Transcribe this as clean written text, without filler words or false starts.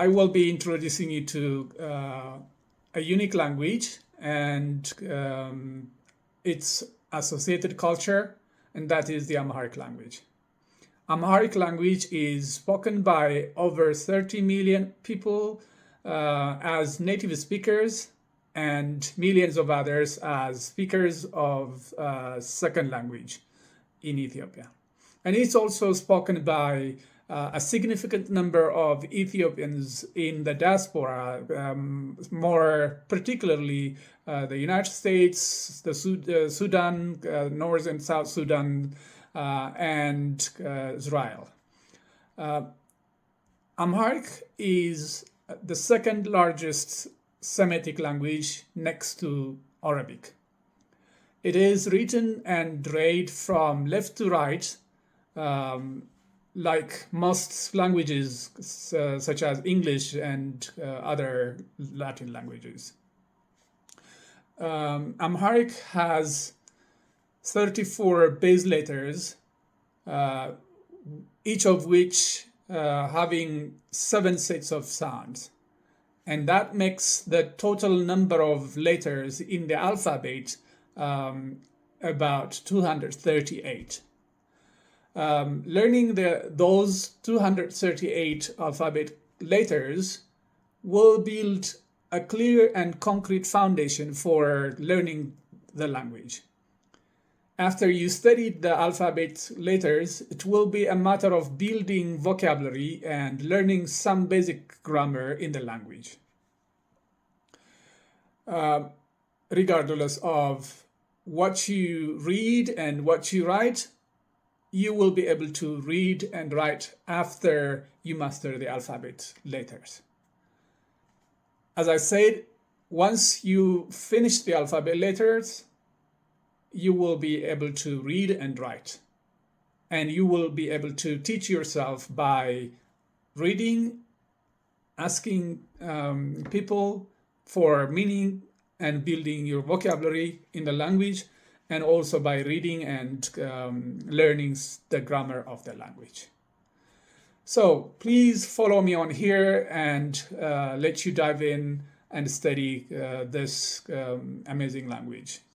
I will be introducing you to a unique language and its associated culture, and that is the Amharic language. Amharic language is spoken by over 30 million people as native speakers and millions of others as speakers of second language in Ethiopia. And it's also spoken by a significant number of Ethiopians in the diaspora, more particularly the United States, the Sudan, North and South Sudan, and Israel. Amharic is the second largest Semitic language next to Arabic. It is written and read from left to right, like most languages such as English and other Latin languages. Amharic has 34 base letters, each of which having 7 sets of sounds. And that makes the total number of letters in the alphabet about 238. Learning those 238 alphabet letters will build a clear and concrete foundation for learning the language. After you study the alphabet letters, it will be a matter of building vocabulary and learning some basic grammar in the language. Regardless of what you read and what you write, you will be able to read and write after you master the alphabet letters. As I said, once you finish the alphabet letters, you will be able to read and write. And you will be able to teach yourself by reading, asking people for meaning and building your vocabulary in the language, and also by reading and learning the grammar of the language. So please follow me on here and let you dive in and study this amazing language.